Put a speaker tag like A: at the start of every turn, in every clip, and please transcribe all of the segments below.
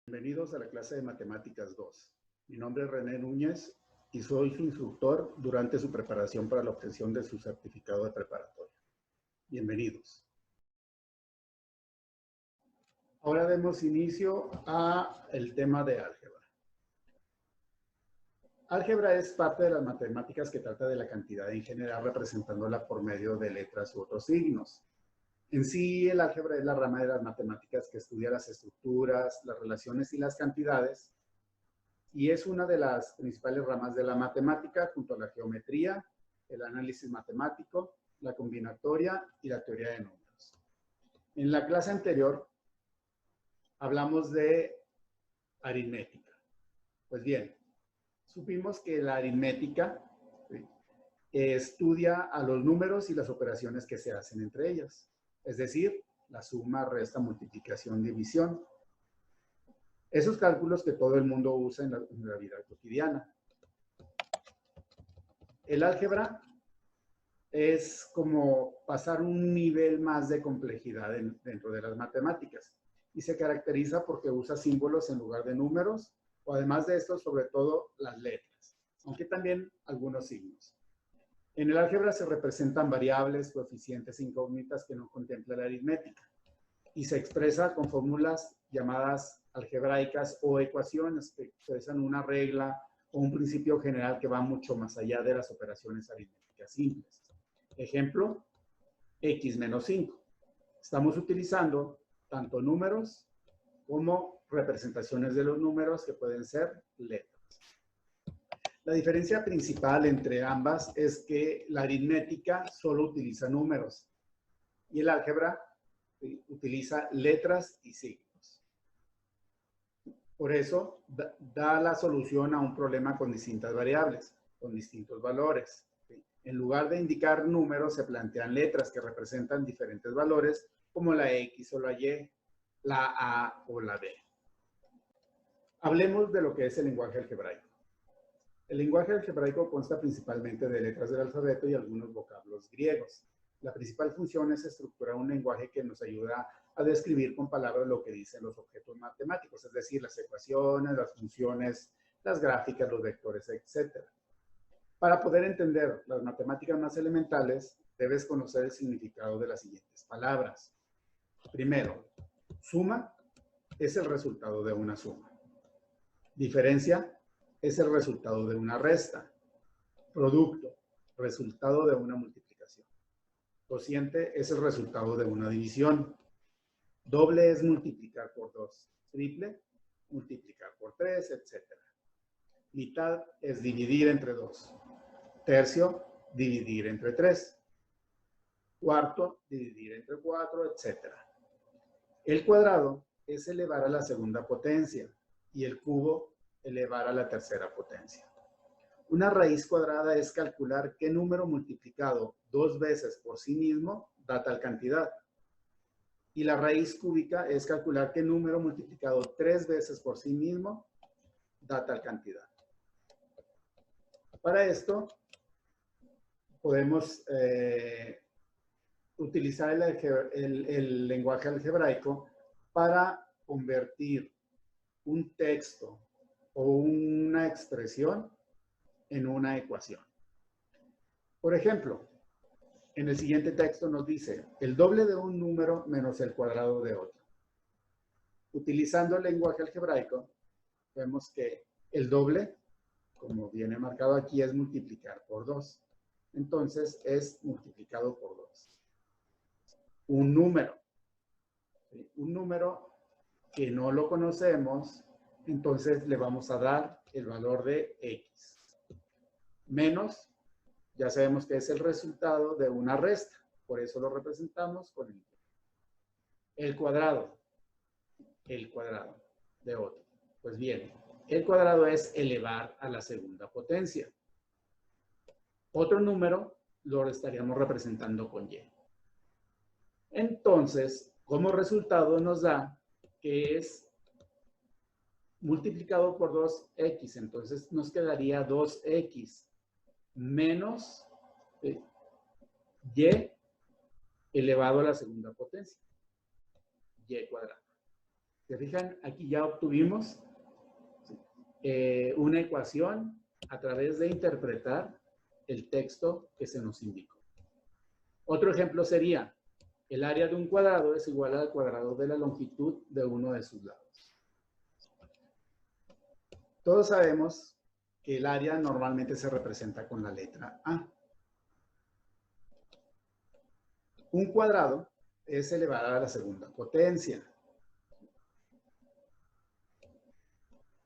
A: Bienvenidos a la clase de Matemáticas 2. Mi nombre es René Núñez y soy su instructor durante su preparación para la obtención de su certificado de preparatoria. Bienvenidos. Ahora demos inicio al tema de álgebra. Álgebra es parte de las matemáticas que trata de la cantidad en general, representándola por medio de letras u otros signos. En sí, el álgebra es la rama de las matemáticas que estudia las estructuras, las relaciones y las cantidades, y es una de las principales ramas de la matemática junto a la geometría, el análisis matemático, la combinatoria y la teoría de números. En la clase anterior hablamos de aritmética. Pues bien, supimos que la aritmética estudia a los números y las operaciones que se hacen entre ellas. Es decir, la suma, resta, multiplicación, división. Esos cálculos que todo el mundo usa en la vida cotidiana. El álgebra es como pasar un nivel más de complejidad dentro de las matemáticas y se caracteriza porque usa símbolos en lugar de números o además de esto, sobre todo, las letras, aunque también algunos signos. En el álgebra se representan variables, coeficientes e incógnitas que no contempla la aritmética y se expresa con fórmulas llamadas algebraicas o ecuaciones que expresan una regla o un principio general que va mucho más allá de las operaciones aritméticas simples. Ejemplo, x menos 5. Estamos utilizando tanto números como representaciones de los números que pueden ser letras. La diferencia principal entre ambas es que la aritmética solo utiliza números y el álgebra utiliza letras y signos. Por eso da la solución a un problema con distintas variables, con distintos valores. En lugar de indicar números, se plantean letras que representan diferentes valores, como la X o la Y, la A o la B. Hablemos de lo que es el lenguaje algebraico. El lenguaje algebraico consta principalmente de letras del alfabeto y algunos vocablos griegos. La principal función es estructurar un lenguaje que nos ayuda a describir con palabras lo que dicen los objetos matemáticos, es decir, las ecuaciones, las funciones, las gráficas, los vectores, etc. Para poder entender las matemáticas más elementales, debes conocer el significado de las siguientes palabras. Primero, suma es el resultado de una suma. Diferencia es el resultado de una resta. Producto, resultado de una multiplicación. Cociente es el resultado de una división. Doble es multiplicar por 2. Triple, multiplicar por 3, etc. Mitad es dividir entre 2. Tercio, dividir entre 3. Cuarto, dividir entre 4, etc. El cuadrado es elevar a la segunda potencia y el cubo elevar a la tercera potencia. Una raíz cuadrada es calcular qué número multiplicado 2 veces por sí mismo da tal cantidad. Y la raíz cúbica es calcular qué número multiplicado 3 veces por sí mismo da tal cantidad. Para esto, podemos utilizar el lenguaje algebraico para convertir un texto o una expresión en una ecuación. Por ejemplo, en el siguiente texto nos dice el doble de un número menos el cuadrado de otro. Utilizando el lenguaje algebraico, vemos que el doble, como viene marcado aquí, es multiplicar por 2. Entonces, es multiplicado por 2. Un número. ¿Sí? Un número que no lo conocemos, entonces le vamos a dar el valor de X. Menos, ya sabemos que es el resultado de una resta. Por eso lo representamos con el cuadrado. El cuadrado de otro. Pues bien, el cuadrado es elevar a la segunda potencia. Otro número lo estaríamos representando con Y. Entonces, como resultado nos da que es multiplicado por 2x. Entonces nos quedaría 2x menos y elevado a la segunda potencia. Y cuadrado. ¿Se fijan? Aquí ya obtuvimos una ecuación a través de interpretar el texto que se nos indicó. Otro ejemplo sería, el área de un cuadrado es igual al cuadrado de la longitud de uno de sus lados. Todos sabemos que el área normalmente se representa con la letra A. Un cuadrado es elevado a la segunda potencia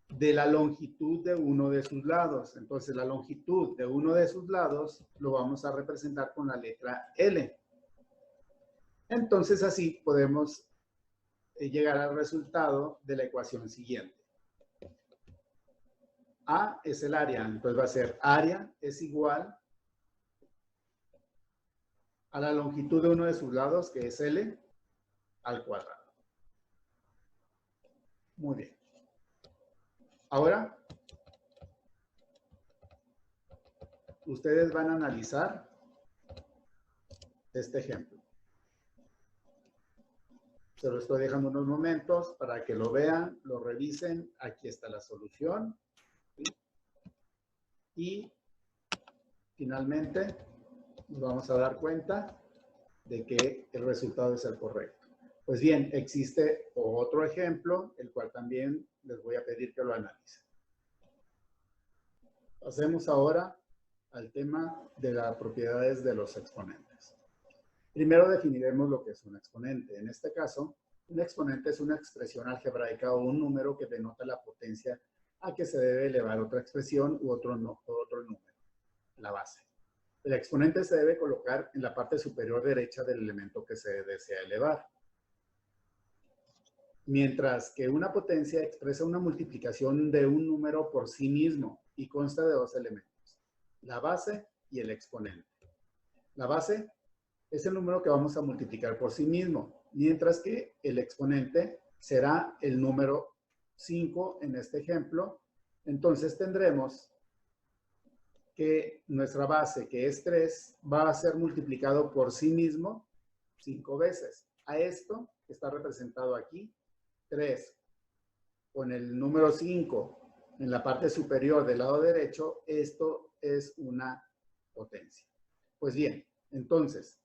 A: de la longitud de uno de sus lados. Entonces, la longitud de uno de sus lados lo vamos a representar con la letra L. Entonces, así podemos llegar al resultado de la ecuación siguiente. A es el área, entonces va a ser área es igual a la longitud de uno de sus lados, que es L, al cuadrado. Muy bien. Ahora, ustedes van a analizar este ejemplo. Se lo estoy dejando unos momentos para que lo vean, lo revisen. Aquí está la solución. ¿Sí? Y finalmente nos vamos a dar cuenta de que el resultado es el correcto. Pues bien, existe otro ejemplo, el cual también les voy a pedir que lo analicen. Pasemos ahora al tema de las propiedades de los exponentes. Primero definiremos lo que es un exponente. En este caso, un exponente es una expresión algebraica o un número que denota la potencia a que se debe elevar otra expresión u otro número, la base. El exponente se debe colocar en la parte superior derecha del elemento que se desea elevar. Mientras que una potencia expresa una multiplicación de un número por sí mismo y consta de dos elementos, la base y el exponente. La base es el número que vamos a multiplicar por sí mismo, mientras que el exponente será el número 5 en este ejemplo. Entonces tendremos que nuestra base, que es 3, va a ser multiplicado por sí mismo 5 veces. A esto que está representado aquí, 3, con el número 5 en la parte superior del lado derecho, esto es una potencia. Pues bien, entonces,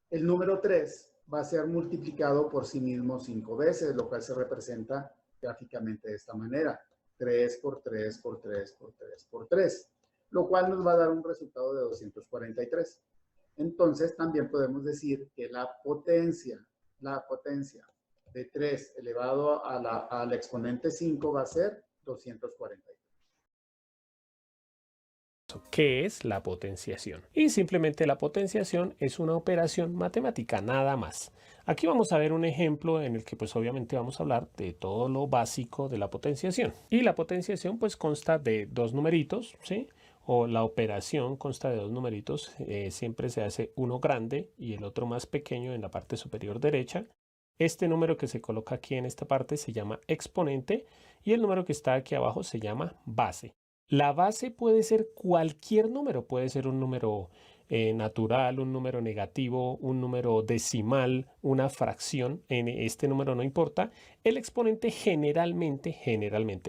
A: el número 3 va a ser multiplicado por sí mismo 5 veces, lo cual se representa gráficamente de esta manera. 3 por 3 por 3 por 3 por 3, lo cual nos va a dar un resultado de 243. Entonces, también podemos decir que la potencia de 3 elevado al exponente 5 va a ser 243.
B: ¿Qué es la potenciación? Y simplemente la potenciación es una operación matemática, nada más. Aquí vamos a ver un ejemplo en el que pues obviamente vamos a hablar de todo lo básico de la potenciación. Y la potenciación pues consta de dos numeritos, ¿sí? O la operación consta de dos numeritos, siempre se hace uno grande y el otro más pequeño en la parte superior derecha. Este número que se coloca aquí en esta parte se llama exponente y el número que está aquí abajo se llama base. La base puede ser cualquier número, puede ser un número natural, un número negativo, un número decimal, una fracción, en este número no importa. El exponente generalmente,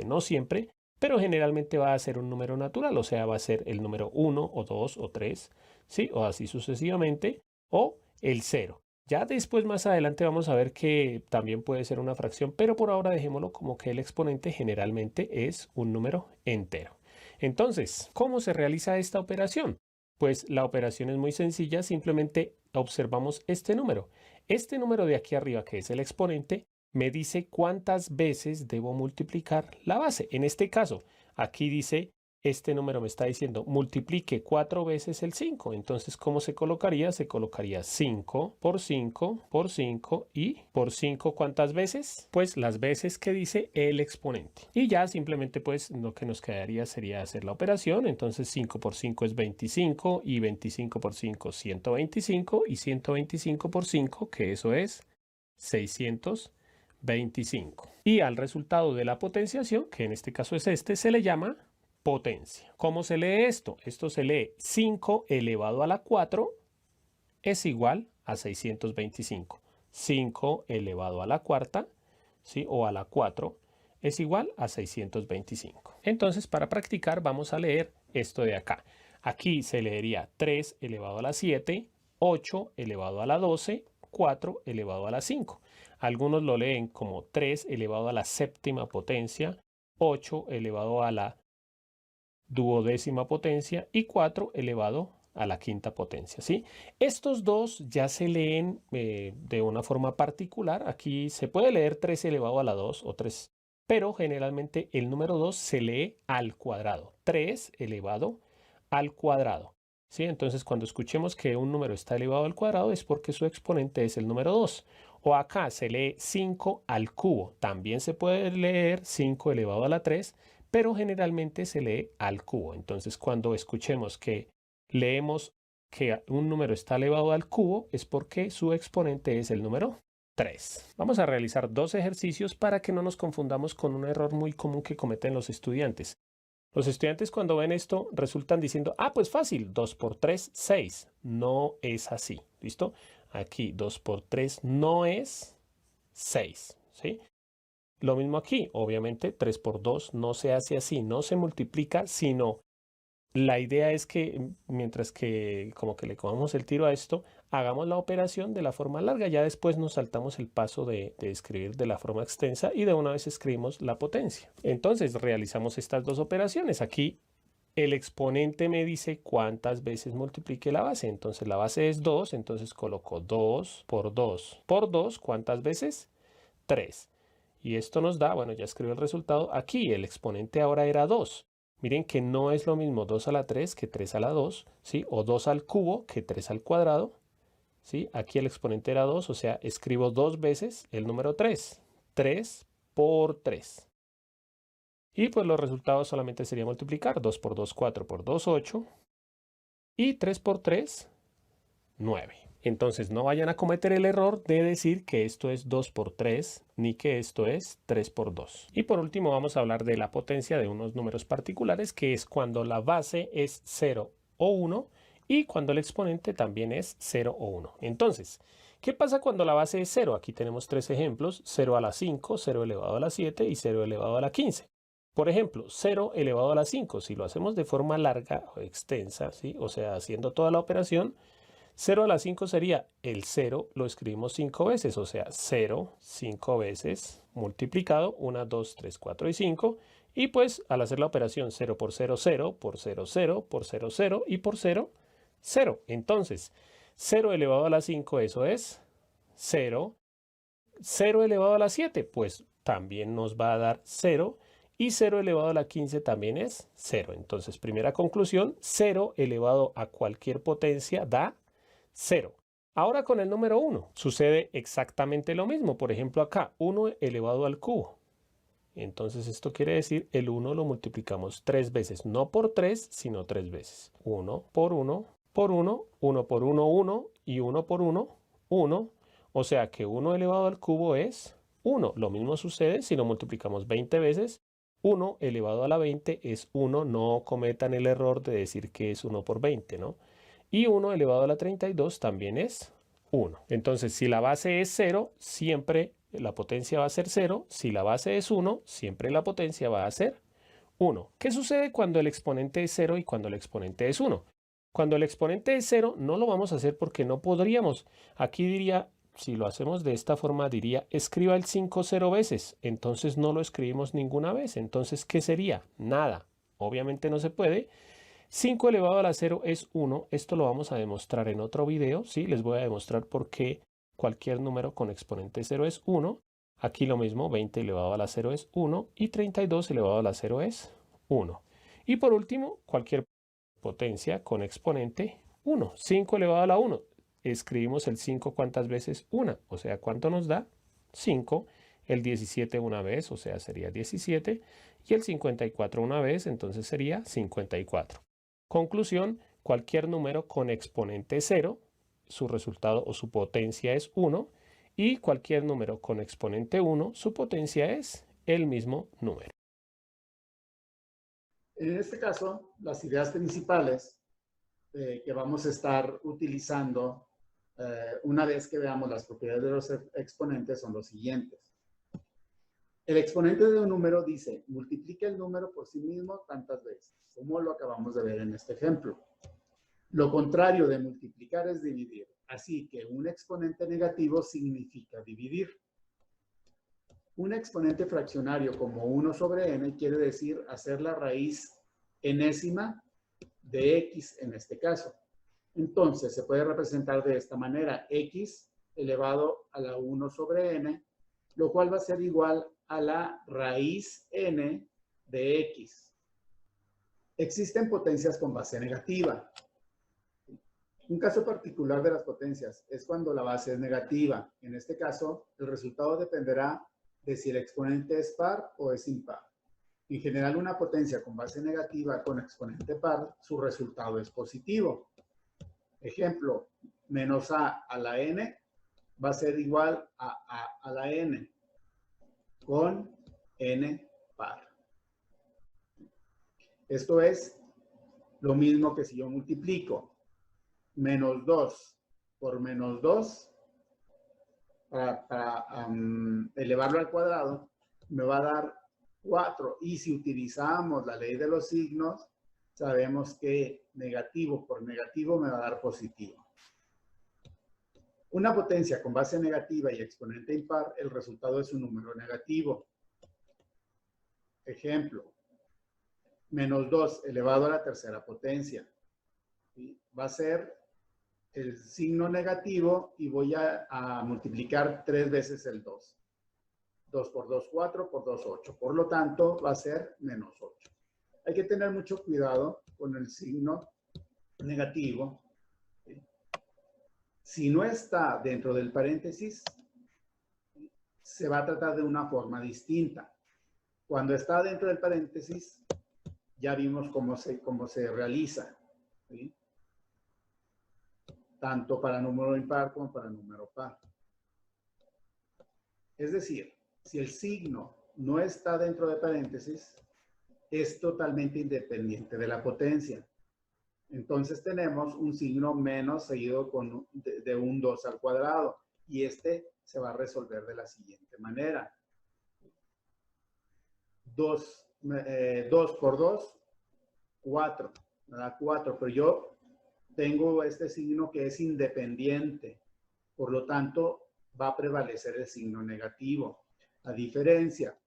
B: no siempre, pero generalmente va a ser un número natural, o sea, va a ser el número 1 o 2 o 3, ¿sí? O así sucesivamente, o el 0. Ya después, más adelante, vamos a ver que también puede ser una fracción, pero por ahora dejémoslo como que el exponente generalmente es un número entero. Entonces, ¿cómo se realiza esta operación? Pues la operación es muy sencilla, simplemente observamos este número. Este número de aquí arriba, que es el exponente, me dice cuántas veces debo multiplicar la base. En este caso, aquí dice, este número me está diciendo multiplique 4 veces el 5. Entonces, ¿cómo se colocaría? Se colocaría 5 por 5 por 5 y por 5, ¿cuántas veces? Pues las veces que dice el exponente. Y ya simplemente pues lo que nos quedaría sería hacer la operación. Entonces 5 por 5 es 25 y 25 por 5 125 y 125 por 5, que eso es 625. Y al resultado de la potenciación, que en este caso es este, se le llama potencia. ¿Cómo se lee esto? Esto se lee 5 elevado a la 4 es igual a 625. 5 elevado a la cuarta ¿sí? O a la 4 es igual a 625. Entonces, para practicar, vamos a leer esto de acá. Aquí se leería 3 elevado a la 7, 8 elevado a la 12, 4 elevado a la 5. Algunos lo leen como 3 elevado a la séptima potencia, 8 elevado a la duodécima potencia y 4 elevado a la quinta potencia, ¿sí? Estos dos ya se leen de una forma particular. Aquí se puede leer 3 elevado a la 2 o 3, pero generalmente el número 2 se lee al cuadrado. 3 elevado al cuadrado, ¿sí? Entonces, cuando escuchemos que un número está elevado al cuadrado es porque su exponente es el número 2. O acá se lee 5 al cubo. También se puede leer 5 elevado a la 3, pero generalmente se lee al cubo. Entonces, cuando escuchemos que leemos que un número está elevado al cubo, es porque su exponente es el número 3. Vamos a realizar dos ejercicios para que no nos confundamos con un error muy común que cometen los estudiantes. Los estudiantes cuando ven esto resultan diciendo, ah, pues fácil, 2 por 3, 6. No es así, ¿listo? Aquí 2 por 3 no es 6, ¿sí? Lo mismo aquí, obviamente 3 por 2 no se hace así, no se multiplica, sino la idea es que mientras que como que le comamos el tiro a esto, hagamos la operación de la forma larga, ya después nos saltamos el paso de escribir de la forma extensa y de una vez escribimos la potencia. Entonces realizamos estas dos operaciones. Aquí el exponente me dice cuántas veces multiplique la base. Entonces la base es 2, entonces coloco 2 por 2 por 2, ¿cuántas veces? 3. Y esto nos da, bueno, ya escribí el resultado. Aquí el exponente ahora era 2. Miren que no es lo mismo 2 a la 3 que 3 a la 2, ¿sí? O 2 al cubo que 3 al cuadrado, ¿sí? Aquí el exponente era 2, o sea, escribo dos veces el número 3. 3 por 3. Y pues los resultados solamente sería multiplicar. 2 por 2, 4 por 2, 8. Y 3 por 3, 9. Entonces no vayan a cometer el error de decir que esto es 2 por 3, ni que esto es 3 por 2. Y por último vamos a hablar de la potencia de unos números particulares, que es cuando la base es 0 o 1 y cuando el exponente también es 0 o 1. Entonces, ¿qué pasa cuando la base es 0? Aquí tenemos tres ejemplos: 0 a la 5, 0 elevado a la 7 y 0 elevado a la 15. Por ejemplo, 0 elevado a la 5, si lo hacemos de forma larga o extensa, ¿sí? O sea, haciendo toda la operación, 0 a la 5 sería el 0, lo escribimos 5 veces, o sea, 0, 5 veces, multiplicado, 1, 2, 3, 4 y 5. Y pues al hacer la operación 0 por 0, 0, por 0, 0, por 0, 0 y por 0, 0. Entonces, 0 elevado a la 5, eso es 0. 0 elevado a la 7, pues también nos va a dar 0. Y 0 elevado a la 15 también es 0. Entonces, primera conclusión, 0 elevado a cualquier potencia da 0. Ahora con el número 1 sucede exactamente lo mismo. Por ejemplo acá, 1 elevado al cubo. Entonces esto quiere decir el 1 lo multiplicamos 3 veces. No por 3, sino 3 veces. 1 por 1 por 1, 1 por 1, 1 y 1 por 1, 1. O sea que 1 elevado al cubo es 1. Lo mismo sucede si lo multiplicamos 20 veces. 1 elevado a la 20 es 1. No cometan el error de decir que es 1 por 20, ¿no? Y 1 elevado a la 32 también es 1. Entonces, si la base es 0, siempre la potencia va a ser 0. Si la base es 1, siempre la potencia va a ser 1. ¿Qué sucede cuando el exponente es 0 y cuando el exponente es 1? Cuando el exponente es 0, no lo vamos a hacer porque no podríamos. Aquí diría, si lo hacemos de esta forma, diría, escriba el 5 0 veces. Entonces no lo escribimos ninguna vez. Entonces, ¿qué sería? Nada. Obviamente no se puede. 5 elevado a la 0 es 1. Esto lo vamos a demostrar en otro video, ¿sí? Les voy a demostrar por qué cualquier número con exponente 0 es 1. Aquí lo mismo, 20 elevado a la 0 es 1 y 32 elevado a la 0 es 1. Y por último, cualquier potencia con exponente 1. 5 elevado a la 1. Escribimos el 5 ¿cuántas veces? 1. O sea, ¿cuánto nos da? 5. El 17 una vez, o sea, sería 17. Y el 54 una vez, entonces sería 54. Conclusión, cualquier número con exponente 0, su resultado o su potencia es 1, y cualquier número con exponente 1, su potencia es el mismo número.
A: En este caso, las ideas principales que vamos a estar utilizando una vez que veamos las propiedades de los exponentes son los siguientes. El exponente de un número dice, multiplica el número por sí mismo tantas veces, como lo acabamos de ver en este ejemplo. Lo contrario de multiplicar es dividir. Así que un exponente negativo significa dividir. Un exponente fraccionario como 1 sobre n quiere decir hacer la raíz enésima de x en este caso. Entonces se puede representar de esta manera, x elevado a la 1 sobre n, lo cual va a ser igual a la raíz n de x. Existen potencias con base negativa. Un caso particular de las potencias es cuando la base es negativa. En este caso, el resultado dependerá de si el exponente es par o es impar. En general, una potencia con base negativa con exponente par, su resultado es positivo. Ejemplo, menos a la n va a ser igual a la n con n par. Esto es lo mismo que si yo multiplico menos 2 por menos 2 para elevarlo al cuadrado, me va a dar 4. Y si utilizamos la ley de los signos, sabemos que negativo por negativo me va a dar positivo. Una potencia con base negativa y exponente impar, el resultado es un número negativo. Ejemplo, menos 2 elevado a la tercera potencia. ¿Sí? Va a ser el signo negativo y voy a multiplicar 3 veces el 2. 2 por 2, 4, por 2, 8. Por lo tanto, va a ser menos 8. Hay que tener mucho cuidado con el signo negativo. ¿Sí? Si no está dentro del paréntesis, se va a tratar de una forma distinta. Cuando está dentro del paréntesis, ya vimos cómo se realiza. ¿Sí? Tanto para número impar como para número par. Es decir, si el signo no está dentro de paréntesis, es totalmente independiente de la potencia. Entonces tenemos un signo menos seguido de un 2 al cuadrado. Y este se va a resolver de la siguiente manera. 2 por 2, 4. Me da 4, pero yo tengo este signo que es independiente. Por lo tanto, va a prevalecer el signo negativo. A diferencia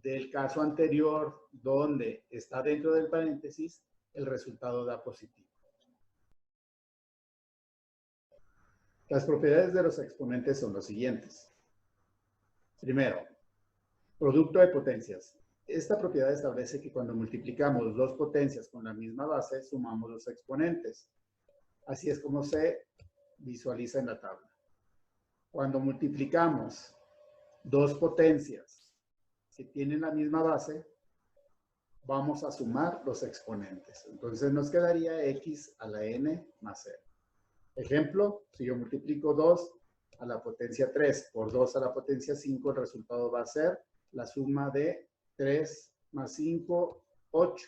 A: del caso anterior, donde está dentro del paréntesis, el resultado da positivo. Las propiedades de los exponentes son las siguientes. Primero, producto de potencias. Esta propiedad establece que cuando multiplicamos dos potencias con la misma base, sumamos los exponentes. Así es como se visualiza en la tabla. Cuando multiplicamos dos potencias que tienen la misma base, vamos a sumar los exponentes. Entonces nos quedaría x a la n más 0. Ejemplo, si yo multiplico 2 a la potencia 3 por 2 a la potencia 5, el resultado va a ser la suma de 3 más 5, 8.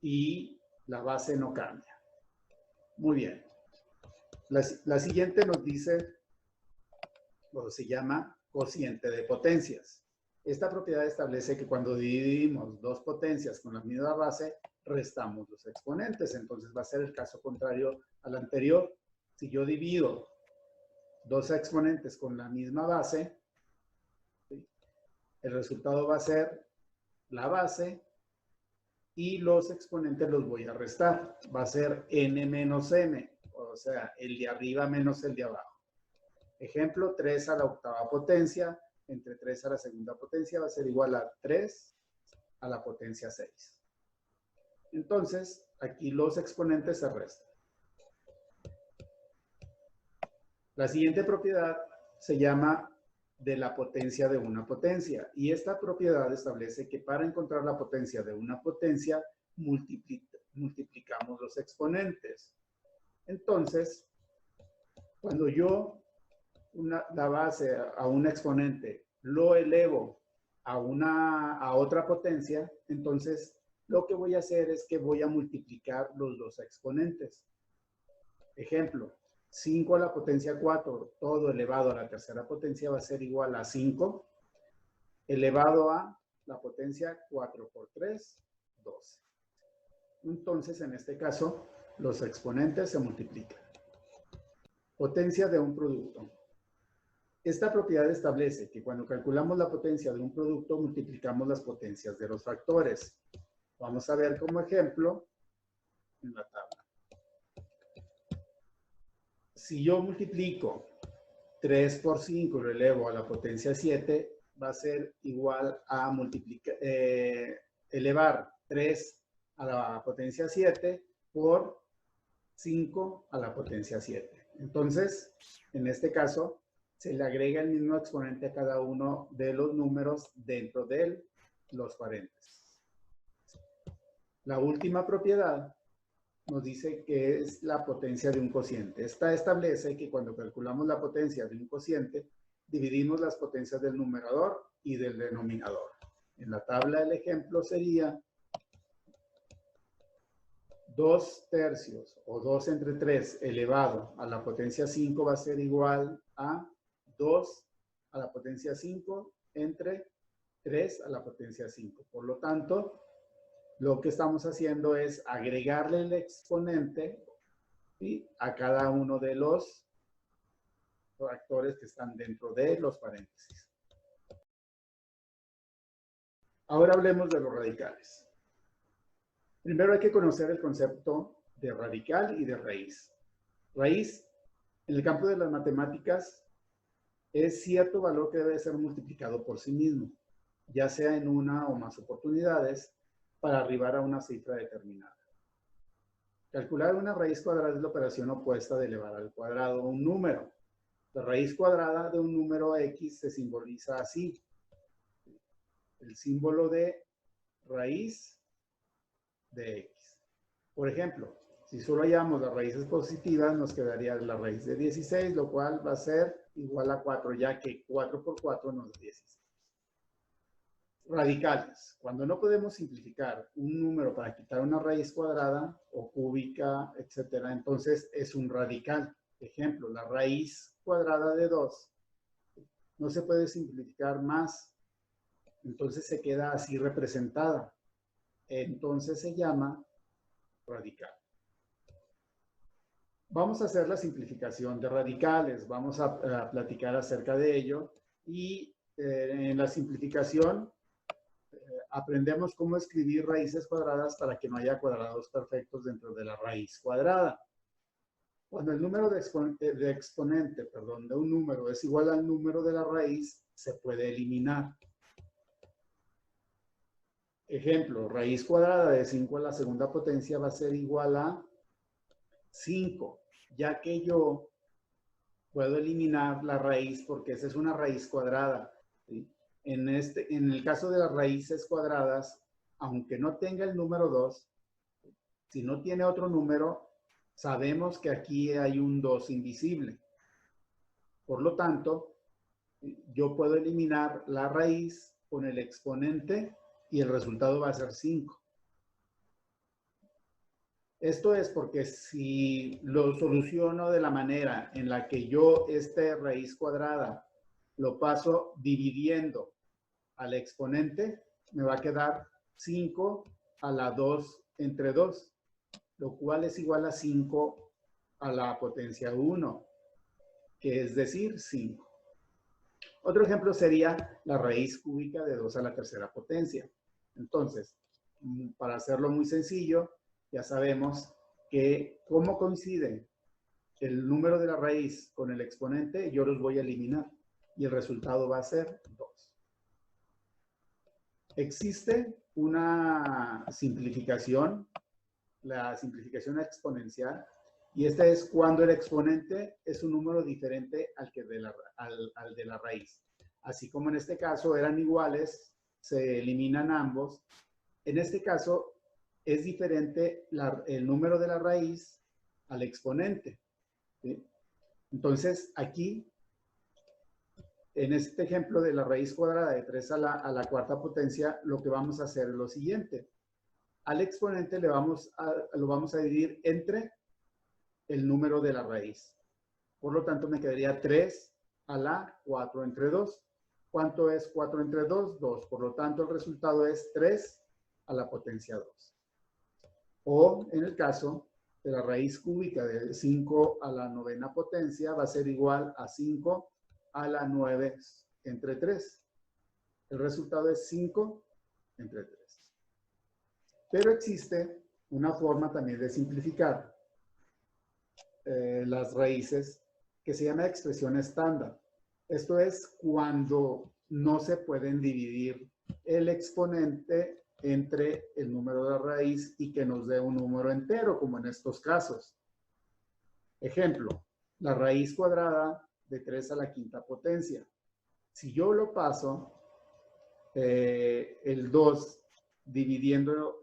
A: Y la base no cambia. Muy bien. La siguiente nos dice, o se llama cociente de potencias. Esta propiedad establece que cuando dividimos dos potencias con la misma base, restamos los exponentes. Entonces va a ser el caso contrario al anterior. Si yo divido dos exponentes con la misma base, ¿sí?, el resultado va a ser la base y los exponentes los voy a restar. Va a ser n menos m, o sea, el de arriba menos el de abajo. Ejemplo, 3 a la octava potencia entre 3 a la segunda potencia va a ser igual a 3 a la potencia 6. Entonces, aquí los exponentes se restan. La siguiente propiedad se llama de la potencia de una potencia. Y esta propiedad establece que para encontrar la potencia de una potencia, multiplicamos los exponentes. Entonces, cuando yo la base a un exponente lo elevo a otra potencia, entonces lo que voy a hacer es que voy a multiplicar los dos exponentes. Ejemplo, 5 a la potencia 4, todo elevado a la tercera potencia va a ser igual a 5. elevado a la potencia 4 por 3, 12. Entonces, en este caso, los exponentes se multiplican. Potencia de un producto. Esta propiedad establece que cuando calculamos la potencia de un producto, multiplicamos las potencias de los factores. Vamos a ver como ejemplo en la tabla. Si yo multiplico 3 por 5 y lo elevo a la potencia 7, va a ser igual a elevar 3 a la potencia 7 por 5 a la potencia 7. Entonces, en este caso, se le agrega el mismo exponente a cada uno de los números dentro de los paréntesis. La última propiedad nos dice que es la potencia de un cociente. Esta establece que cuando calculamos la potencia de un cociente, dividimos las potencias del numerador y del denominador. En la tabla el ejemplo sería 2 tercios o 2 entre 3 elevado a la potencia 5 va a ser igual a 2 a la potencia 5 entre 3 a la potencia 5. Por lo tanto, lo que estamos haciendo es agregarle el exponente, ¿sí?, a cada uno de los factores que están dentro de los paréntesis. Ahora hablemos de los radicales. Primero hay que conocer el concepto de radical y de raíz. Raíz, en el campo de las matemáticas, es cierto valor que debe ser multiplicado por sí mismo, ya sea en una o más oportunidades, para arribar a una cifra determinada. Calcular una raíz cuadrada es la operación opuesta de elevar al cuadrado un número. La raíz cuadrada de un número X se simboliza así. El símbolo de raíz de X. Por ejemplo, si solo hallamos las raíces positivas, nos quedaría la raíz de 16, lo cual va a ser igual a 4, ya que 4 por 4 nos da 16. Radicales. Cuando no podemos simplificar un número para quitar una raíz cuadrada o cúbica, etcétera, entonces es un radical. Ejemplo, la raíz cuadrada de 2 no se puede simplificar más, entonces se queda así representada. Entonces se llama radical. Vamos a hacer la simplificación de radicales, vamos a platicar acerca de ello y en la simplificación aprendemos cómo escribir raíces cuadradas para que no haya cuadrados perfectos dentro de la raíz cuadrada. Cuando el número de exponente de un número es igual al número de la raíz, se puede eliminar. Ejemplo, raíz cuadrada de 5 a la segunda potencia va a ser igual a 5, ya que yo puedo eliminar la raíz porque esa es una raíz cuadrada, ¿sí? En el caso de las raíces cuadradas, aunque no tenga el número 2, si no tiene otro número, sabemos que aquí hay un 2 invisible. Por lo tanto, yo puedo eliminar la raíz con el exponente y el resultado va a ser 5. Esto es porque si lo soluciono de la manera en la que yo esta raíz cuadrada lo paso dividiendo al exponente, me va a quedar 5 a la 2 entre 2, lo cual es igual a 5 a la potencia 1, que es decir, 5. Otro ejemplo sería la raíz cúbica de 2 a la tercera potencia. Entonces, para hacerlo muy sencillo, ya sabemos que cómo coincide el número de la raíz con el exponente, yo los voy a eliminar y el resultado va a ser 2. Existe una simplificación, la simplificación exponencial, y esta es cuando el exponente es un número diferente al de la raíz. Así como en este caso eran iguales, se eliminan ambos. En este caso es diferente el número de la raíz al exponente, ¿sí? Entonces aquí, en este ejemplo de la raíz cuadrada de 3 a la cuarta potencia, lo que vamos a hacer es lo siguiente. Al exponente lo vamos a dividir entre el número de la raíz. Por lo tanto, me quedaría 3 a la 4 entre 2. ¿Cuánto es 4 entre 2? 2. Por lo tanto, el resultado es 3 a la potencia 2. O en el caso de la raíz cúbica de 5 a la novena potencia, va a ser igual a 5 a la 9 entre 3. El resultado es 5 entre 3. Pero existe una forma también de simplificar las raíces que se llama expresión estándar. Esto es cuando no se pueden dividir el exponente entre el número de la raíz y que nos dé un número entero, como en estos casos. Ejemplo, la raíz cuadrada de 3 a la quinta potencia. Si yo lo paso, el 2 dividiendo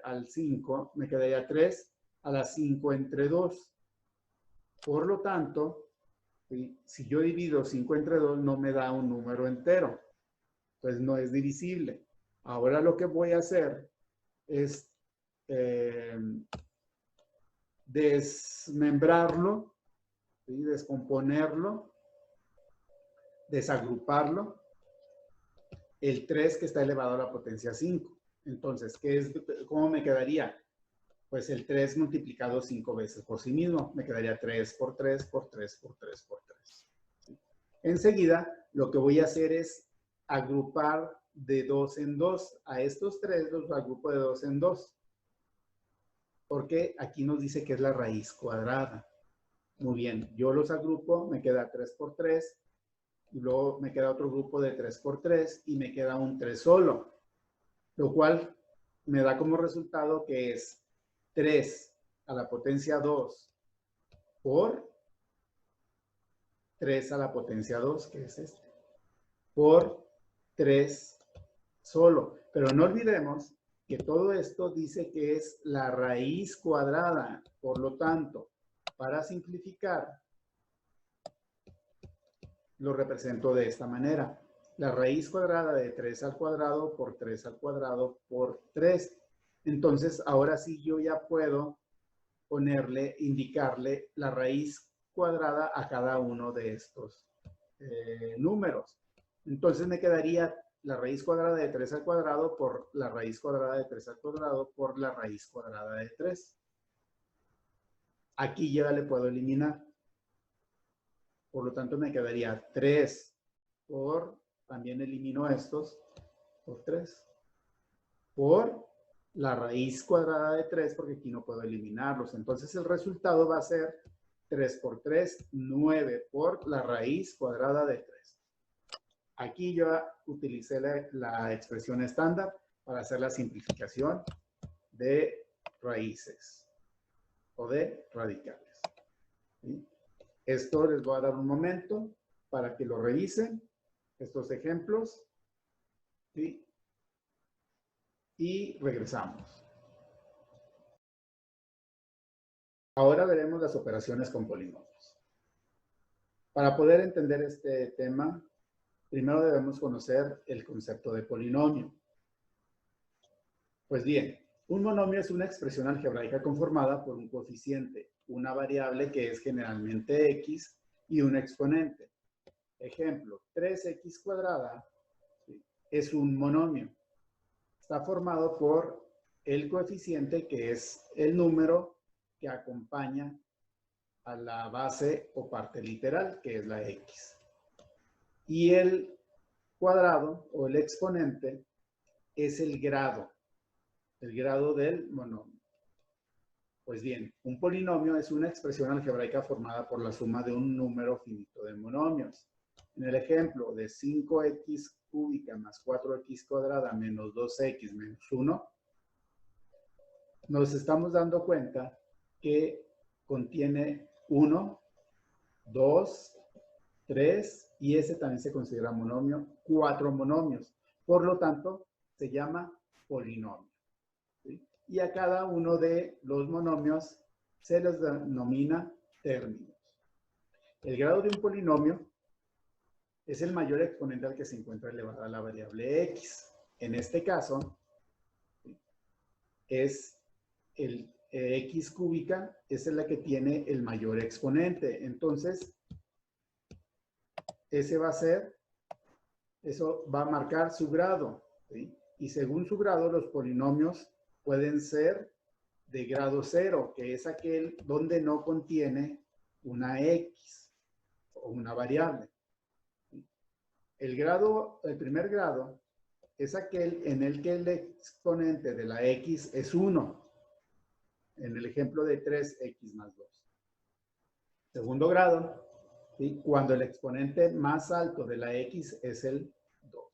A: al 5, me quedaría 3 a la 5 entre 2. Por lo tanto, si yo divido 5 entre 2, no me da un número entero. Entonces, no es divisible. Ahora lo que voy a hacer es desmembrarlo, ¿sí? Descomponerlo, desagruparlo. El 3 que está elevado a la potencia 5. Entonces, ¿cómo me quedaría? Pues el 3 multiplicado 5 veces por sí mismo. Me quedaría 3 por 3 por 3 por 3 por 3. ¿Sí? Enseguida, lo que voy a hacer es agrupar de 2 en 2. A estos 3 los agrupo de 2 en 2. Porque aquí nos dice que es la raíz cuadrada. Muy bien, yo los agrupo, me queda 3 por 3. Y luego me queda otro grupo de 3 por 3 y me queda un 3 solo. Lo cual me da como resultado que es 3 a la potencia 2 por 3 a la potencia 2, que es este, por 3 solo. Pero no olvidemos que todo esto dice que es la raíz cuadrada. Por lo tanto, para simplificar, lo represento de esta manera. La raíz cuadrada de 3 al cuadrado por 3 al cuadrado por 3. Entonces, ahora sí yo ya puedo indicarle la raíz cuadrada a cada uno de estos números. Entonces me quedaría la raíz cuadrada de 3 al cuadrado por la raíz cuadrada de 3 al cuadrado por la raíz cuadrada de 3. Aquí ya le puedo eliminar. Por lo tanto, me quedaría 3 por, también elimino estos, por 3, por la raíz cuadrada de 3, porque aquí no puedo eliminarlos. Entonces, el resultado va a ser 3 por 3, 9 por la raíz cuadrada de 3. Aquí yo utilicé la expresión estándar para hacer la simplificación de raíces o de radicales. ¿Sí? Esto les voy a dar un momento para que lo revisen, estos ejemplos, ¿sí? Y regresamos. Ahora veremos las operaciones con polinomios. Para poder entender este tema, primero debemos conocer el concepto de polinomio. Pues bien, un monomio es una expresión algebraica conformada por un coeficiente, una variable que es generalmente x y un exponente. Ejemplo, 3x cuadrada es un monomio. Está formado por el coeficiente, que es el número que acompaña a la base o parte literal, que es la x. Y el cuadrado o el exponente es el grado del monomio. Pues bien, un polinomio es una expresión algebraica formada por la suma de un número finito de monomios. En el ejemplo de 5x cúbica más 4x cuadrada menos 2x menos 1, nos estamos dando cuenta que contiene 1, 2, 3 y ese también se considera monomio, 4 monomios. Por lo tanto, se llama polinomio. ¿Sí? Y a cada uno de los monomios se les denomina términos. El grado de un polinomio es el mayor exponente al que se encuentra elevada la variable x. En este caso, es el x cúbica, es la que tiene el mayor exponente. Entonces, ese va a ser Eso va a marcar su grado, ¿sí? Y según su grado, los polinomios pueden ser de grado 0, que es aquel donde no contiene una X o una variable. El primer grado es aquel en el que el exponente de la X es 1, en el ejemplo de 3X más 2. Segundo grado, ¿sí? Cuando el exponente más alto de la X es el 2.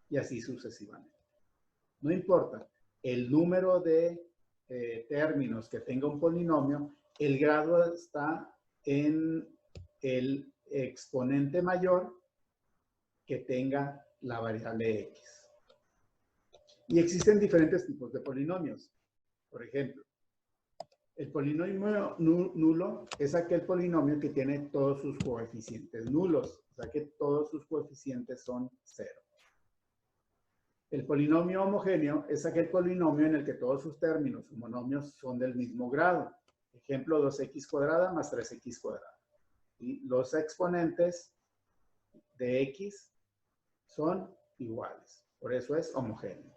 A: Y así sucesivamente. No importa el número de términos que tenga un polinomio, el grado está en el exponente mayor que tenga la variable X. Y existen diferentes tipos de polinomios. Por ejemplo, el polinomio nulo es aquel polinomio que tiene todos sus coeficientes nulos, o sea que todos sus coeficientes son 0. El polinomio homogéneo es aquel polinomio en el que todos sus términos o monomios son del mismo grado. Ejemplo, 2x cuadrada más 3x cuadrada. Y los exponentes de x son iguales, por eso es homogéneo.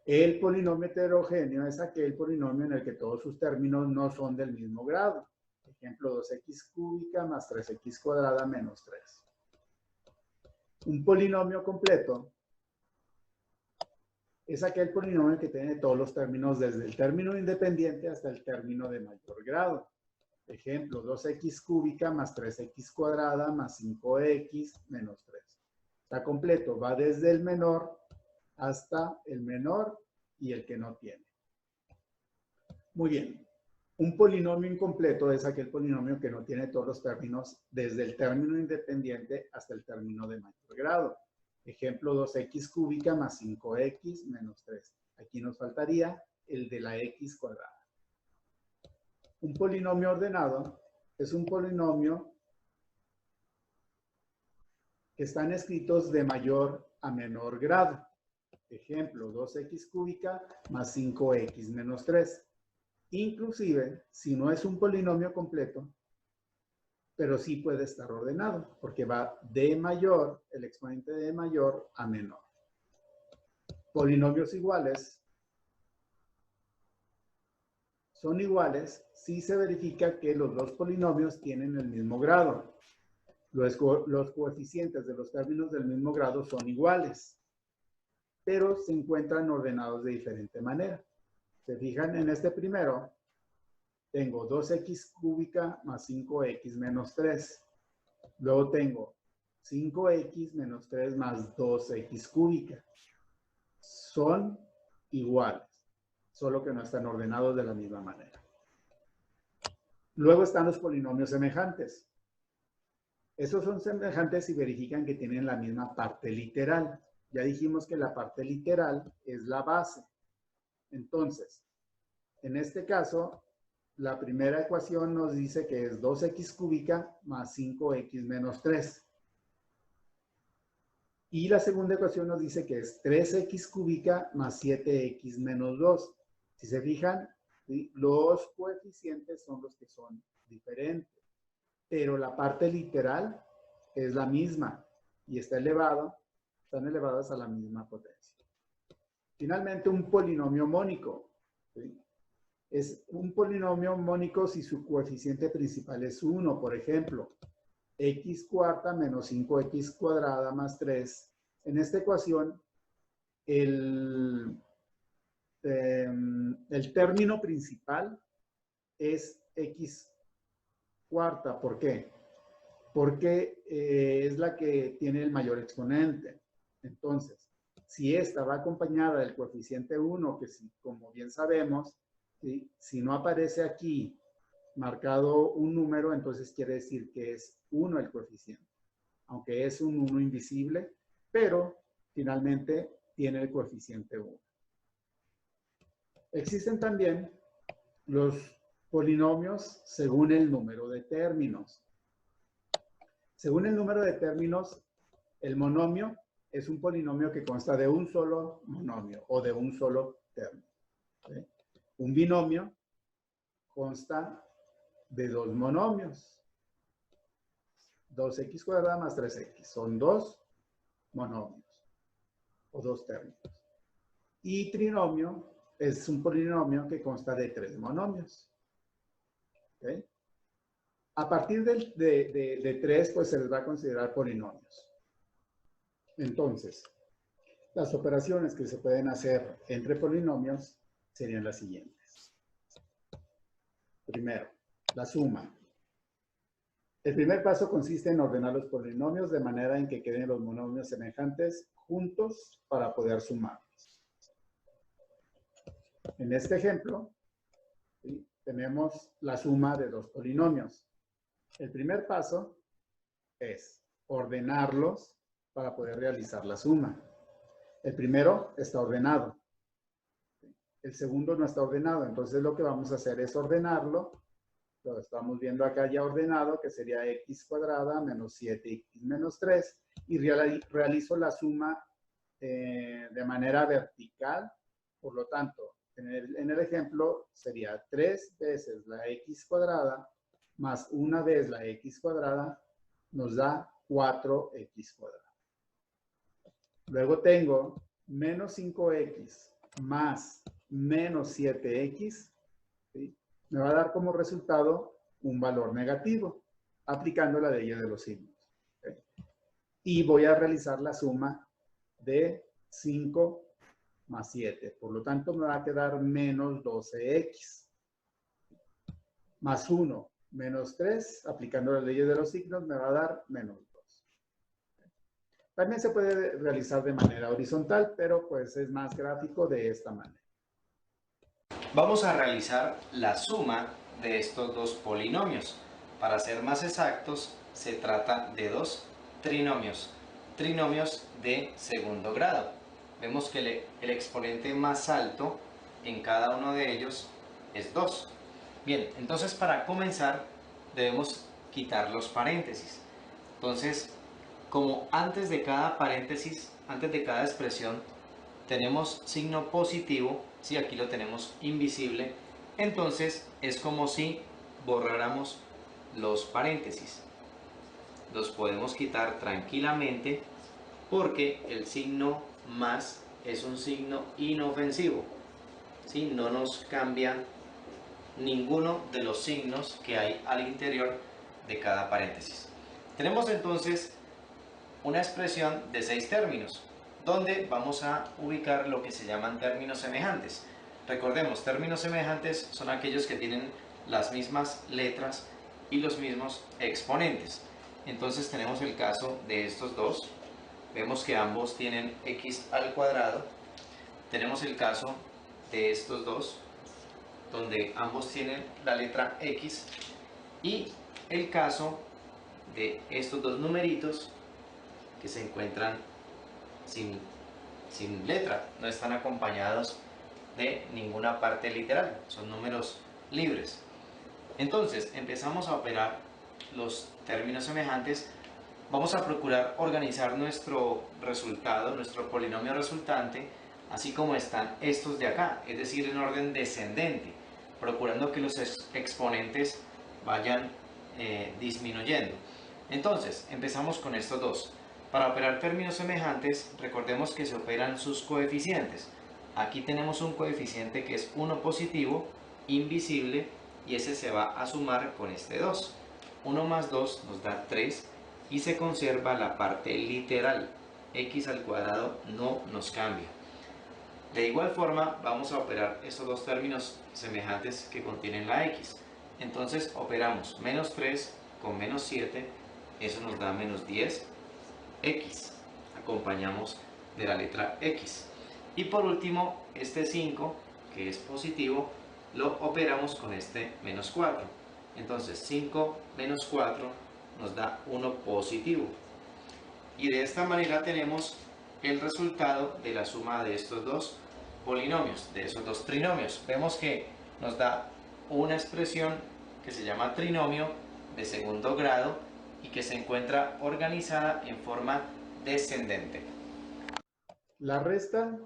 A: El polinomio heterogéneo es aquel polinomio en el que todos sus términos no son del mismo grado. Ejemplo, 2x cúbica más 3x cuadrada menos 3. Un polinomio completo es aquel polinomio que tiene todos los términos desde el término independiente hasta el término de mayor grado. Ejemplo, 2x cúbica más 3x cuadrada más 5x menos 3. Está completo, va desde el menor hasta el menor y el que no tiene. Muy bien. Un polinomio incompleto es aquel polinomio que no tiene todos los términos desde el término independiente hasta el término de mayor grado. Ejemplo, 2x cúbica más 5x menos 3. Aquí nos faltaría el de la x cuadrada. Un polinomio ordenado es un polinomio que están escritos de mayor a menor grado. Ejemplo, 2x cúbica más 5x menos 3. Inclusive, si no es un polinomio completo, pero sí puede estar ordenado, porque va de mayor, el exponente de mayor a menor. Polinomios iguales son iguales si se verifica que los dos polinomios tienen el mismo grado. Los coeficientes de los términos del mismo grado son iguales, pero se encuentran ordenados de diferente manera. Se fijan en este primero, tengo 2x cúbica más 5x menos 3. Luego tengo 5x menos 3 más 2x cúbica. Son iguales, solo que no están ordenados de la misma manera. Luego están los polinomios semejantes. Esos son semejantes y verifican que tienen la misma parte literal. Ya dijimos que la parte literal es la base. Entonces, en este caso, la primera ecuación nos dice que es 2x cúbica más 5x menos 3. Y la segunda ecuación nos dice que es 3x cúbica más 7x menos 2. Si se fijan, ¿sí? Los coeficientes son los que son diferentes, pero la parte literal es la misma y están elevadas a la misma potencia. Finalmente, un polinomio mónico, ¿sí? Es un polinomio mónico si su coeficiente principal es 1, por ejemplo, x cuarta menos 5x cuadrada más 3. En esta ecuación, el término principal es x cuarta. ¿Por qué? Porque es la que tiene el mayor exponente. Entonces, si esta va acompañada del coeficiente 1, que como bien sabemos, ¿sí? Si no aparece aquí marcado un número, entonces quiere decir que es 1 el coeficiente. Aunque es un 1 invisible, pero finalmente tiene el coeficiente 1. Existen también los polinomios según el número de términos. Según el número de términos, el monomio es un polinomio que consta de un solo monomio o de un solo término. ¿Sí? Un binomio consta de dos monomios. 2x cuadrada más 3x. Son dos monomios o dos términos. Y trinomio es un polinomio que consta de 3 monomios. ¿Okay? A partir de 3, pues se les va a considerar polinomios. Entonces, las operaciones que se pueden hacer entre polinomios serían las siguientes. Primero, la suma. El primer paso consiste en ordenar los polinomios de manera en que queden los monomios semejantes juntos para poder sumarlos. En este ejemplo, ¿sí?, tenemos la suma de dos polinomios. El primer paso es ordenarlos para poder realizar la suma. El primero está ordenado. El segundo no está ordenado. Entonces lo que vamos a hacer es ordenarlo. Lo estamos viendo acá ya ordenado, que sería x cuadrada menos 7x menos 3. Y realizo la suma de manera vertical. Por lo tanto, en el ejemplo sería 3 veces la x cuadrada más una vez la x cuadrada nos da 4x cuadrada. Luego tengo menos 5x más menos 7x, ¿sí?, me va a dar como resultado un valor negativo, aplicando la ley de los signos. ¿Sí? Y voy a realizar la suma de 5 más 7. Por lo tanto, me va a quedar menos 12x. Más 1 menos 3, aplicando la ley de los signos, me va a dar menos 2. También se puede realizar de manera horizontal, pero pues es más gráfico de esta manera.
C: Vamos a realizar la suma de estos dos polinomios. Para ser más exactos, se trata de dos trinomios de segundo grado. Vemos que el exponente más alto en cada uno de ellos es 2. Bien, entonces para comenzar debemos quitar los paréntesis. Entonces, como antes de cada paréntesis, antes de cada expresión, tenemos signo positivo, si aquí lo tenemos invisible, entonces es como si borráramos los paréntesis. Los podemos quitar tranquilamente porque el signo más es un signo inofensivo, ¿sí? No nos cambia ninguno de los signos que hay al interior de cada paréntesis. Tenemos entonces una expresión de 6 términos, donde vamos a ubicar lo que se llaman términos semejantes. Recordemos, términos semejantes son aquellos que tienen las mismas letras y los mismos exponentes. Entonces tenemos el caso de estos dos. Vemos que ambos tienen x al cuadrado. Tenemos el caso de estos dos, donde ambos tienen la letra x. Y el caso de estos dos numeritos que se encuentran sin letra, no están acompañados de ninguna parte literal, son números libres. Entonces empezamos a operar los términos semejantes. Vamos a procurar organizar nuestro resultado, nuestro polinomio resultante, así como están estos de acá, es decir, en orden descendente, procurando que los exponentes vayan disminuyendo. Entonces empezamos con estos dos. Para operar términos semejantes, recordemos que se operan sus coeficientes. Aquí tenemos un coeficiente que es 1 positivo, invisible, y ese se va a sumar con este 2. 1 más 2 nos da 3 y se conserva la parte literal. X al cuadrado no nos cambia. De igual forma, vamos a operar estos dos términos semejantes que contienen la X. Entonces operamos menos 3 con menos 7, eso nos da menos 10. X, acompañamos de la letra X. Y por último, este 5, que es positivo, lo operamos con este menos 4. Entonces 5 menos 4 nos da 1 positivo. Y de esta manera tenemos el resultado de la suma de estos dos polinomios, de esos dos trinomios. Vemos que nos da una expresión que se llama trinomio de segundo grado y que se encuentra organizada en forma descendente.
A: La resta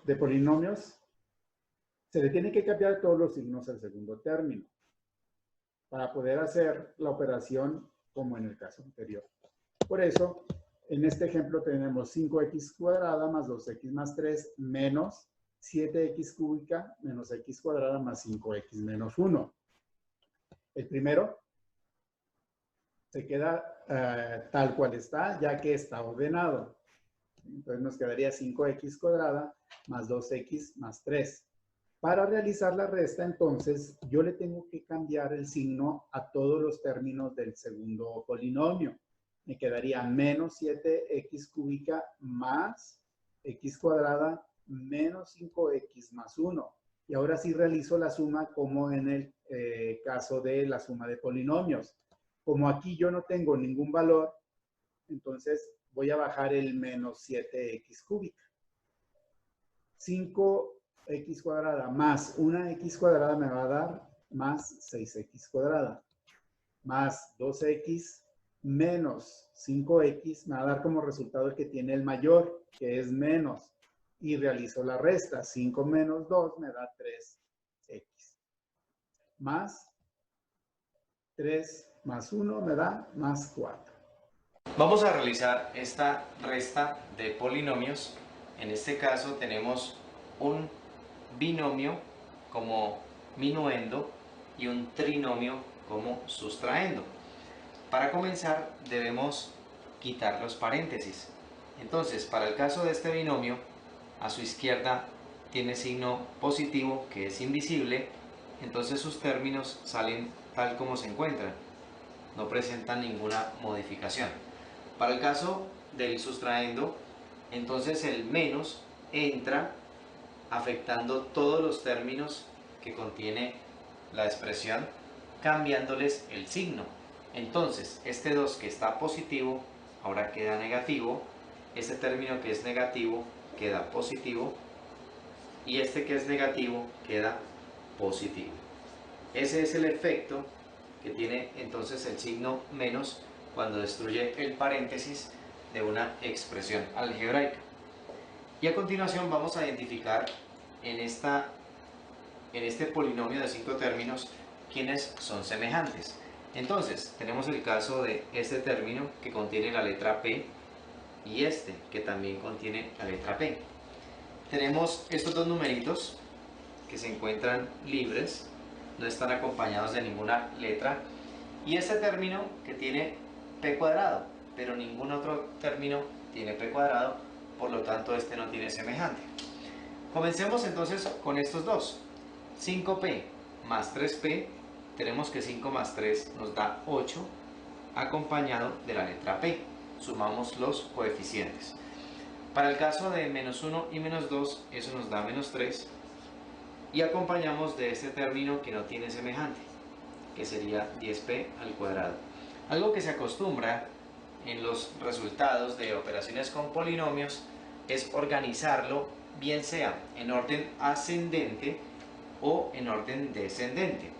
A: de polinomios se le tiene que cambiar todos los signos al segundo término para poder hacer la operación como en el caso anterior. Por eso, En este ejemplo tenemos 5x cuadrada más 2x más 3 menos 7x cúbica menos x cuadrada más 5x menos 1. El primero se queda tal cual está, ya que está ordenado. Entonces nos quedaría 5x cuadrada más 2x más 3. Para realizar la resta, entonces, yo le tengo que cambiar el signo a todos los términos del segundo polinomio. Me quedaría menos 7x cúbica más x cuadrada menos 5x más 1. Y ahora sí realizo la suma como en el caso de la suma de polinomios. Como aquí yo no tengo ningún valor, entonces voy a bajar el menos 7x cúbica. 5x cuadrada más una x cuadrada me va a dar más 6x cuadrada. Más 2x menos 5x me va a dar como resultado el que tiene el mayor, que es menos. Y realizo la resta. 5 menos 2 me da 3x. Más 3 más 1 me da más 4.
C: Vamos a realizar esta resta de polinomios. En este caso tenemos un binomio como minuendo y un trinomio como sustraendo. Para comenzar debemos quitar los paréntesis. Entonces, para el caso de este binomio, a su izquierda tiene signo positivo que es invisible, entonces sus términos salen tal como se encuentran, no presentan ninguna modificación. Para el caso del sustraendo, entonces el menos entra afectando todos los términos que contiene la expresión, cambiándoles el signo. Entonces, este 2 que está positivo, ahora queda negativo, este término que es negativo queda positivo, y este que es negativo queda positivo. Ese es el efecto que tiene entonces el signo menos cuando destruye el paréntesis de una expresión algebraica. Y a continuación vamos a identificar en este polinomio de 5 términos quiénes son semejantes. Entonces, tenemos el caso de este término que contiene la letra P y este que también contiene la letra P. Tenemos estos dos numeritos que se encuentran libres, no están acompañados de ninguna letra, y este término que tiene P cuadrado, pero ningún otro término tiene P cuadrado, por lo tanto este no tiene semejante. Comencemos entonces con estos dos. 5P más 3P, tenemos que 5 más 3 nos da 8, acompañado de la letra P. Sumamos los coeficientes. Para el caso de menos 1 y menos 2, eso nos da menos 3, y acompañamos de este término que no tiene semejante, que sería 10P al cuadrado. Algo que se acostumbra en los resultados de operaciones con polinomios es organizarlo, bien sea en orden ascendente o en orden descendente.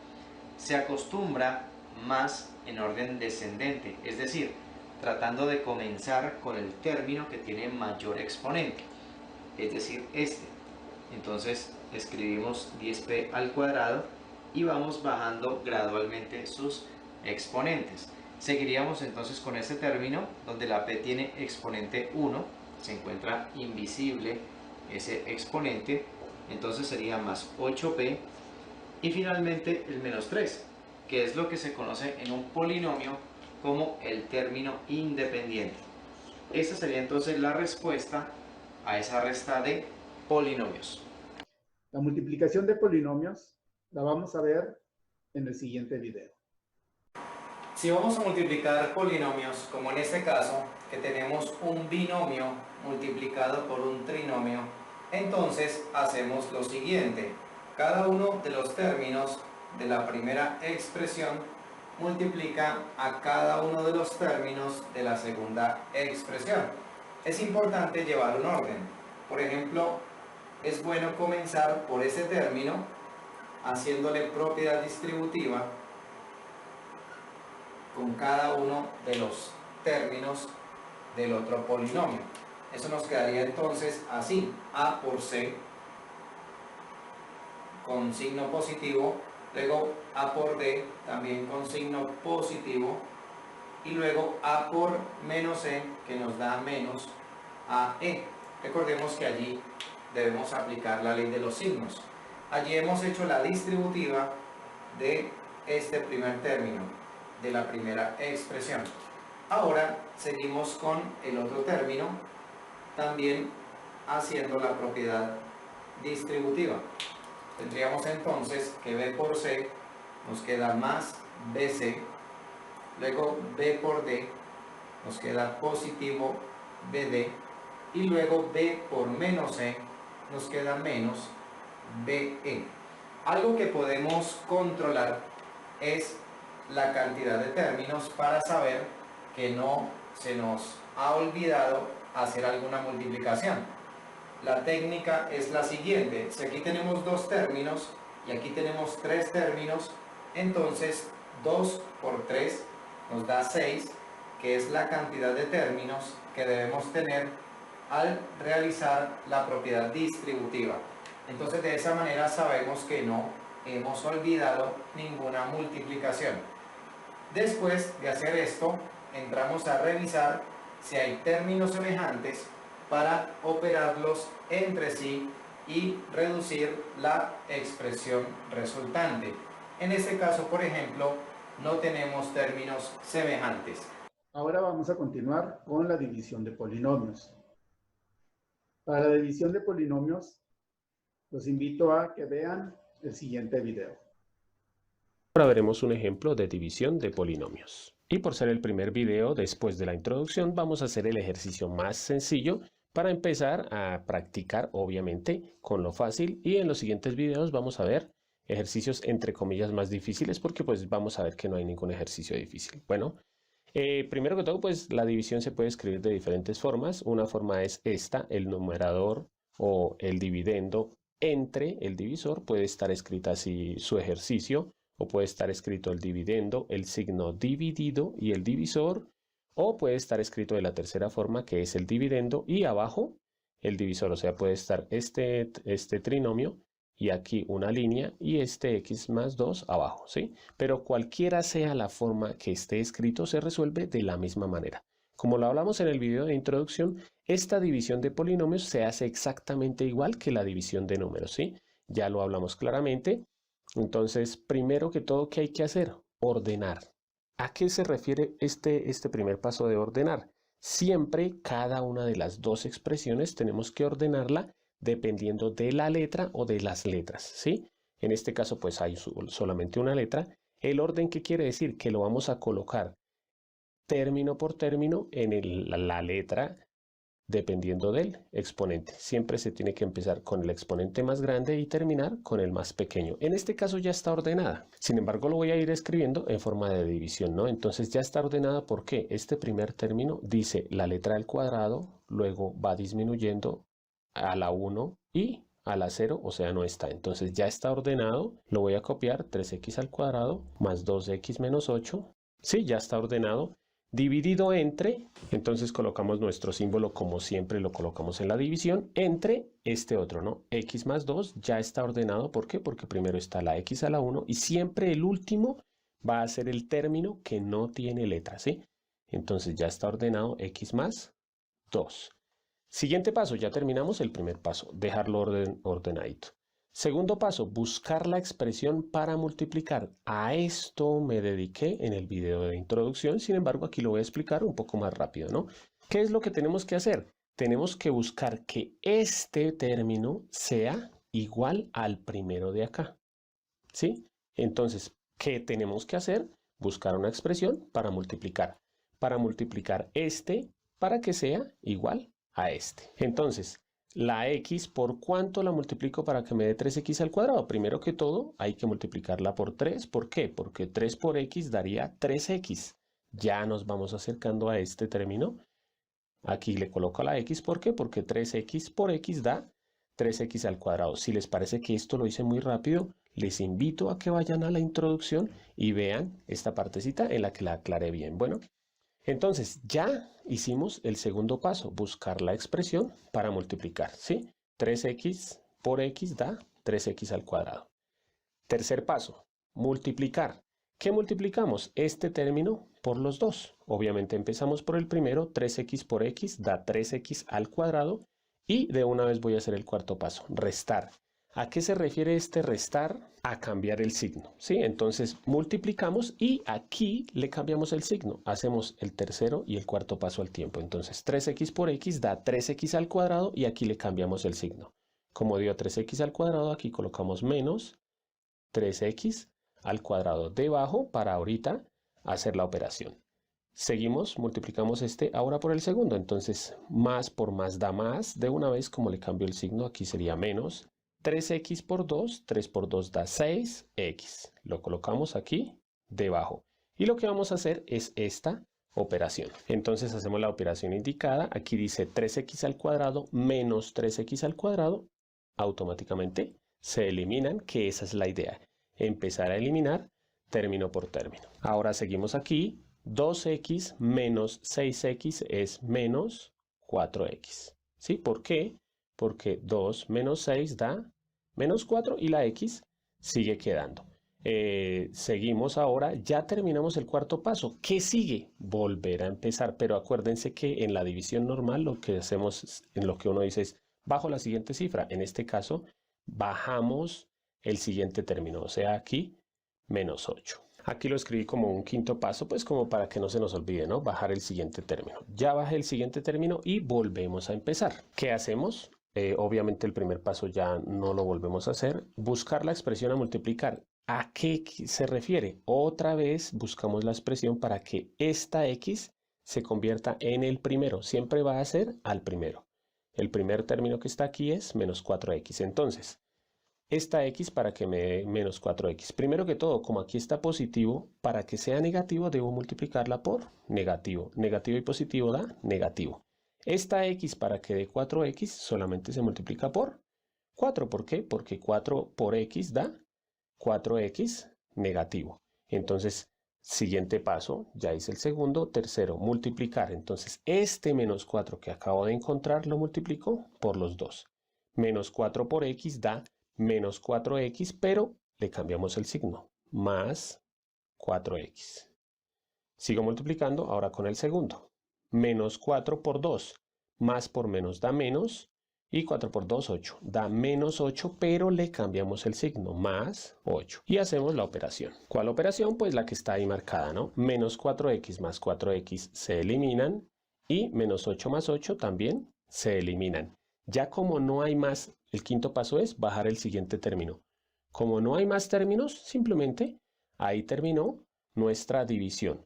C: Se acostumbra más en orden descendente, es decir, tratando de comenzar con el término que tiene mayor exponente, es decir, este. Entonces escribimos 10p al cuadrado y vamos bajando gradualmente sus exponentes. Seguiríamos entonces con este término donde la p tiene exponente 1, se encuentra invisible ese exponente, entonces sería más 8p, y finalmente el menos 3, que es lo que se conoce en un polinomio como el término independiente. Esta sería entonces la respuesta a esa resta de polinomios.
A: La multiplicación de polinomios la vamos a ver en el siguiente video.
D: Si vamos a multiplicar polinomios, como en este caso, que tenemos un binomio multiplicado por un trinomio, entonces hacemos lo siguiente. Cada uno de los términos de la primera expresión multiplica a cada uno de los términos de la segunda expresión. Es importante llevar un orden. Por ejemplo, es bueno comenzar por ese término haciéndole propiedad distributiva con cada uno de los términos del otro polinomio. Eso nos quedaría entonces así: A por C con signo positivo, luego A por D también con signo positivo, y luego a por menos e, que nos da menos ae. Recordemos que allí debemos aplicar la ley de los signos. Allí hemos hecho la distributiva de este primer término, de la primera expresión. Ahora seguimos con el otro término, también haciendo la propiedad distributiva. Tendríamos entonces que b por c nos queda más bc, luego b por d nos queda positivo bd, y luego b por menos c nos queda menos be. Algo que podemos controlar es la cantidad de términos para saber que no se nos ha olvidado hacer alguna multiplicación. La técnica es la siguiente: si aquí tenemos 2 términos y aquí tenemos 3 términos, entonces 2 por 3 nos da 6, que es la cantidad de términos que debemos tener al realizar la propiedad distributiva. Entonces de esa manera sabemos que no hemos olvidado ninguna multiplicación. Después de hacer esto, entramos a revisar si hay términos semejantes para operarlos entre sí y reducir la expresión resultante. En este caso, por ejemplo, no tenemos términos semejantes.
A: Ahora vamos a continuar con la división de polinomios. Para la división de polinomios, los invito a que vean el siguiente video.
B: Ahora veremos un ejemplo de división de polinomios. Y por ser el primer video después de la introducción, vamos a hacer el ejercicio más sencillo para empezar a practicar, obviamente, con lo fácil. Y en los siguientes videos vamos a ver ejercicios entre comillas más difíciles, porque pues vamos a ver que no hay ningún ejercicio difícil. Bueno, primero que todo, pues la división se puede escribir de diferentes formas. Una forma es esta: el numerador o el dividendo entre el divisor. Puede estar escrita así su ejercicio, o puede estar escrito el dividendo, el signo dividido y el divisor, o puede estar escrito de la tercera forma, que es el dividendo y abajo el divisor. O sea, puede estar este trinomio y aquí una línea y este x más 2 abajo, ¿sí? Pero cualquiera sea la forma que esté escrito, se resuelve de la misma manera. Como lo hablamos en el video de introducción, esta división de polinomios se hace exactamente igual que la división de números, ¿sí? Ya lo hablamos claramente. Entonces, primero que todo, ¿qué hay que hacer? Ordenar. ¿A qué se refiere este primer paso de ordenar? Siempre cada una de las dos expresiones tenemos que ordenarla dependiendo de la letra o de las letras, ¿sí? En este caso, pues hay solamente una letra. El orden, ¿qué quiere decir? Que lo vamos a colocar término por término en la letra dependiendo del exponente. Siempre se tiene que empezar con el exponente más grande y terminar con el más pequeño. En este caso ya está ordenada. Sin embargo, lo voy a ir escribiendo en forma de división, ¿no? Entonces ya está ordenada porque este primer término dice la letra al cuadrado, luego va disminuyendo a la 1 y a la 0, o sea, no está. Entonces ya está ordenado. Lo voy a copiar: 3x al cuadrado más 2x menos 8. Sí, ya está ordenado. Dividido entre, entonces colocamos nuestro símbolo como siempre lo colocamos en la división, entre este otro, ¿no? X más 2 ya está ordenado. ¿Por qué? Porque primero está la x a la 1 y siempre el último va a ser el término que no tiene letra, ¿sí? Entonces ya está ordenado x más 2. Siguiente paso, ya terminamos el primer paso, dejarlo ordenadito. Segundo paso, buscar la expresión para multiplicar. A esto me dediqué en el video de introducción, sin embargo aquí lo voy a explicar un poco más rápido, ¿no? ¿Qué es lo que tenemos que hacer? Tenemos que buscar que este término sea igual al primero de acá, ¿sí? Entonces, ¿qué tenemos que hacer? Buscar una expresión para multiplicar. Para multiplicar este para que sea igual a este. Entonces, la x, ¿por cuánto la multiplico para que me dé 3x al cuadrado? Primero que todo, hay que multiplicarla por 3. ¿Por qué? Porque 3 por x daría 3x. Ya nos vamos acercando a este término. Aquí le coloco la x. ¿Por qué? Porque 3x por x da 3x al cuadrado. Si les parece que esto lo hice muy rápido, les invito a que vayan a la introducción y vean esta partecita en la que la aclaré bien. Bueno, entonces ya hicimos el segundo paso, buscar la expresión para multiplicar, ¿sí? 3x por x da 3x al cuadrado. Tercer paso, multiplicar. ¿Qué multiplicamos? Este término por los dos. Obviamente empezamos por el primero, 3x por x da 3x al cuadrado y de una vez voy a hacer el cuarto paso, restar. ¿A qué se refiere este restar? A cambiar el signo, ¿sí? Entonces multiplicamos y aquí le cambiamos el signo. Hacemos el tercero y el cuarto paso al tiempo. Entonces 3x por x da 3x al cuadrado y aquí le cambiamos el signo. Como dio 3x al cuadrado, aquí colocamos menos 3x al cuadrado debajo para ahorita hacer la operación. Seguimos, multiplicamos este ahora por el segundo. Entonces más por más da más. De una vez, como le cambio el signo, aquí sería menos 3x por 2, 3 por 2 da 6x. Lo colocamos aquí debajo. Y lo que vamos a hacer es esta operación. Entonces hacemos la operación indicada. Aquí dice 3x al cuadrado menos 3x al cuadrado. Automáticamente se eliminan, que esa es la idea. Empezar a eliminar término por término. Ahora seguimos aquí. 2x menos 6x es menos 4x. ¿Sí? ¿Por qué? Porque 2 menos 6 da menos 4 y la x sigue quedando. Seguimos ahora, ya terminamos el cuarto paso. ¿Qué sigue? Volver a empezar, pero acuérdense que en la división normal lo que hacemos, en lo que uno dice es bajo la siguiente cifra. En este caso, bajamos el siguiente término, o sea, aquí menos 8. Aquí lo escribí como un quinto paso, pues como para que no se nos olvide, ¿no? Bajar el siguiente término. Ya bajé el siguiente término y volvemos a empezar. ¿Qué hacemos? Obviamente el primer paso ya no lo volvemos a hacer. Buscar la expresión a multiplicar. ¿A qué se refiere? Otra vez buscamos la expresión para que esta x se convierta en el primero. Siempre va a ser al primero. El primer término que está aquí es menos 4x. Entonces, esta x para que me dé menos 4x. Primero que todo, como aquí está positivo, para que sea negativo debo multiplicarla por negativo. Negativo y positivo da negativo. Esta x para que dé 4x solamente se multiplica por 4. ¿Por qué? Porque 4 por x da 4x negativo. Entonces, siguiente paso, ya hice el segundo. Tercero, multiplicar. Entonces, este menos 4 que acabo de encontrar lo multiplico por los dos. Menos 4 por x da menos 4x, pero le cambiamos el signo. Más 4x. Sigo multiplicando ahora con el segundo. Menos 4 por 2, más por menos da menos, y 4 por 2, 8. Da menos 8, pero le cambiamos el signo, más 8. Y hacemos la operación. ¿Cuál operación? Pues la que está ahí marcada, ¿no? Menos 4x más 4x se eliminan, y menos 8 más 8 también se eliminan. Ya como no hay más, el quinto paso es bajar el siguiente término. Como no hay más términos, simplemente ahí terminó nuestra división.